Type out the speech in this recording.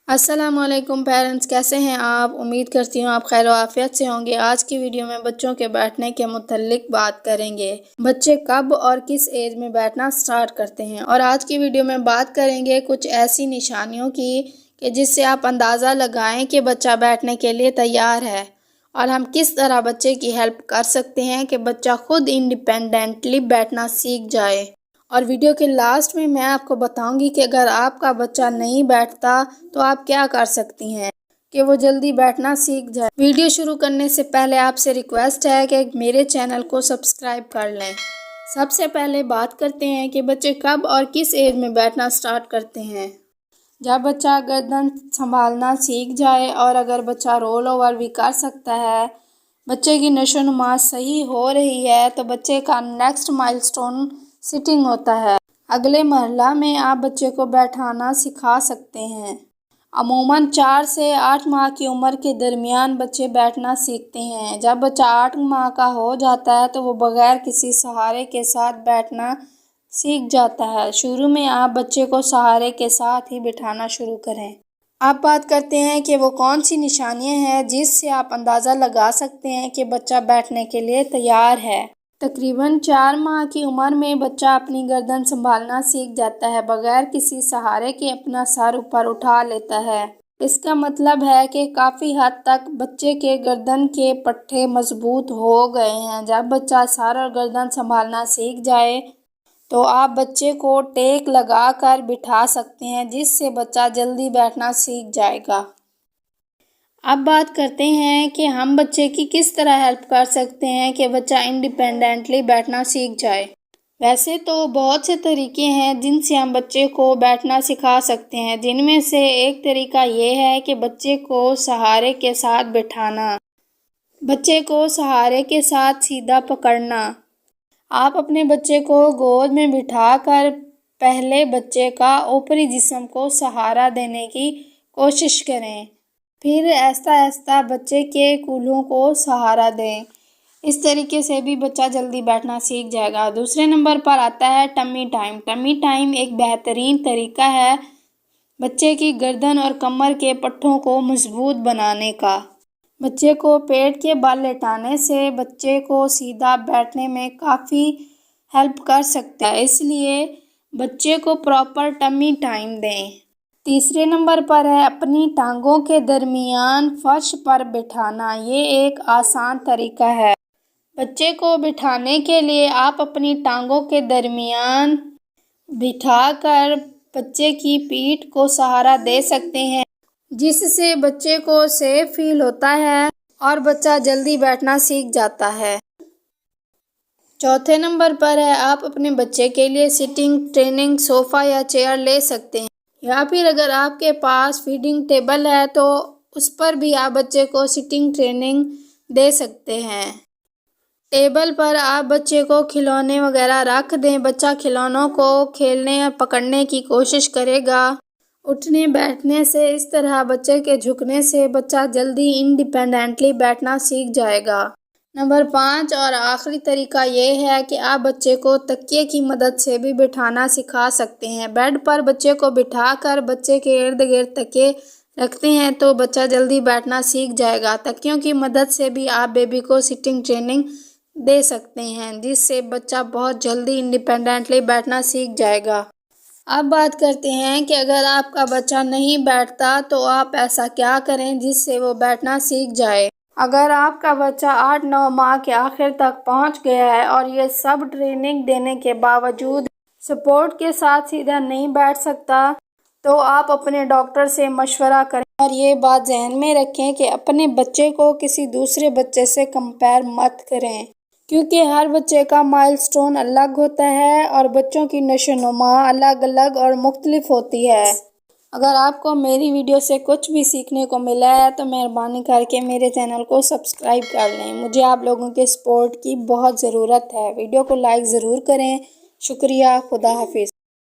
السلام علیکم پیرنٹس، کیسے ہیں آپ؟ امید کرتی ہوں آپ خیر و عافیت سے ہوں گے۔ آج کی ویڈیو میں بچوں کے بیٹھنے کے متعلق بات کریں گے۔ بچے کب اور کس ایج میں بیٹھنا سٹارٹ کرتے ہیں، اور آج کی ویڈیو میں بات کریں گے کچھ ایسی نشانیوں کی کہ جس سے آپ اندازہ لگائیں کہ بچہ بیٹھنے کے لیے تیار ہے، اور ہم کس طرح بچے کی ہیلپ کر سکتے ہیں کہ بچہ خود انڈیپینڈنٹلی بیٹھنا سیکھ جائے۔ اور ویڈیو کے لاسٹ میں آپ کو بتاؤں گی کہ اگر آپ کا بچہ نہیں بیٹھتا تو آپ کیا کر سکتی ہیں کہ وہ جلدی بیٹھنا سیکھ جائے۔ ویڈیو شروع کرنے سے پہلے آپ سے ریکویسٹ ہے کہ میرے چینل کو سبسکرائب کر لیں۔ سب سے پہلے بات کرتے ہیں کہ بچے کب اور کس ایج میں بیٹھنا سٹارٹ کرتے ہیں۔ جب بچہ گردن سنبھالنا سیکھ جائے، اور اگر بچہ رول اوور بھی کر سکتا ہے، بچے کی نشو و نما صحیح ہو رہی ہے، تو بچے کا نیکسٹ مائلسٹون سٹنگ ہوتا ہے۔ اگلے مرحلہ میں آپ بچے کو بیٹھانا سکھا سکتے ہیں۔ عموماً 4 سے 8 ماہ کی عمر کے درمیان بچے بیٹھنا سیکھتے ہیں۔ جب بچہ 8 ماہ کا ہو جاتا ہے تو وہ بغیر کسی سہارے کے ساتھ بیٹھنا سیکھ جاتا ہے۔ شروع میں آپ بچے کو سہارے کے ساتھ ہی بٹھانا شروع کریں۔ اب بات کرتے ہیں کہ وہ کون سی نشانیاں ہیں جس سے آپ اندازہ لگا سکتے ہیں کہ بچہ بیٹھنے کے لیے تیار ہے۔ تقریباً 4 ماہ کی عمر میں بچہ اپنی گردن سنبھالنا سیکھ جاتا ہے، بغیر کسی سہارے کے اپنا سر اوپر اٹھا لیتا ہے۔ اس کا مطلب ہے کہ کافی حد تک بچے کے گردن کے پٹھے مضبوط ہو گئے ہیں۔ جب بچہ سر اور گردن سنبھالنا سیکھ جائے تو آپ بچے کو ٹیک لگا کر بٹھا سکتے ہیں، جس سے بچہ جلدی بیٹھنا سیکھ جائے گا۔ اب بات کرتے ہیں کہ ہم بچے کی کس طرح ہیلپ کر سکتے ہیں کہ بچہ انڈیپینڈنٹلی بیٹھنا سیکھ جائے۔ ویسے تو بہت سے طریقے ہیں جن سے ہم بچے کو بیٹھنا سکھا سکتے ہیں، جن میں سے ایک طریقہ یہ ہے کہ بچے کو سہارے کے ساتھ بٹھانا۔ بچے کو سہارے کے ساتھ سیدھا پکڑنا۔ آپ اپنے بچے کو گود میں بٹھا کر پہلے بچے کا اوپری جسم کو سہارا دینے کی کوشش کریں، پھر آہستہ آہستہ بچے کے کولہوں کو سہارا دیں۔ اس طریقے سے بھی بچہ جلدی بیٹھنا سیکھ جائے گا۔ دوسرے نمبر پر آتا ہے ٹمی ٹائم۔ ٹمی ٹائم ایک بہترین طریقہ ہے بچے کی گردن اور کمر کے پٹھوں کو مضبوط بنانے کا۔ بچے کو پیٹ کے بل لٹانے سے بچے کو سیدھا بیٹھنے میں کافی ہیلپ کر سکتا ہے، اس لیے بچے کو پراپر ٹمی ٹائم دیں۔ تیسرے نمبر پر ہے اپنی ٹانگوں کے درمیان فرش پر بٹھانا۔ یہ ایک آسان طریقہ ہے۔ بچے کو بٹھانے کے لیے آپ اپنی ٹانگوں کے درمیان بٹھا کر بچے کی پیٹھ کو سہارا دے سکتے ہیں، جس سے بچے کو سیف فیل ہوتا ہے اور بچہ جلدی بیٹھنا سیکھ جاتا ہے۔ چوتھے نمبر پر ہے آپ اپنے بچے کے لیے سٹنگ ٹریننگ صوفہ یا چیئر لے سکتے ہیں، یا پھر اگر آپ کے پاس فیڈنگ ٹیبل ہے تو اس پر بھی آپ بچے کو سٹنگ ٹریننگ دے سکتے ہیں۔ ٹیبل پر آپ بچے کو کھلونے وغیرہ رکھ دیں، بچہ کھلونوں کو کھیلنے اور پکڑنے کی کوشش کرے گا۔ اٹھنے بیٹھنے سے، اس طرح بچے کے جھکنے سے بچہ جلدی انڈیپینڈنٹلی بیٹھنا سیکھ جائے گا۔ نمبر 5 اور آخری طریقہ یہ ہے کہ آپ بچے کو تکیے کی مدد سے بھی بٹھانا سکھا سکتے ہیں۔ بیڈ پر بچے کو بٹھا کر بچے کے ارد گرد تکیے رکھتے ہیں تو بچہ جلدی بیٹھنا سیکھ جائے گا۔ تکیوں کی مدد سے بھی آپ بیبی کو سٹنگ ٹریننگ دے سکتے ہیں، جس سے بچہ بہت جلدی انڈیپینڈنٹلی بیٹھنا سیکھ جائے گا۔ اب بات کرتے ہیں کہ اگر آپ کا بچہ نہیں بیٹھتا تو آپ ایسا کیا کریں جس سے وہ بیٹھنا سیکھ جائے۔ اگر آپ کا بچہ 8-9 ماہ کے آخر تک پہنچ گیا ہے اور یہ سب ٹریننگ دینے کے باوجود سپورٹ کے ساتھ سیدھا نہیں بیٹھ سکتا، تو آپ اپنے ڈاکٹر سے مشورہ کریں، اور یہ بات ذہن میں رکھیں کہ اپنے بچے کو کسی دوسرے بچے سے کمپیئر مت کریں، کیونکہ ہر بچے کا مائلسٹون الگ ہوتا ہے اور بچوں کی نشو و نما الگ الگ اور مختلف ہوتی ہے۔ اگر آپ کو میری ویڈیو سے کچھ بھی سیکھنے کو ملا ہے تو مہربانی کر کے میرے چینل کو سبسکرائب کر لیں۔ مجھے آپ لوگوں کے سپورٹ کی بہت ضرورت ہے۔ ویڈیو کو لائک ضرور کریں۔ شکریہ۔ خدا حافظ۔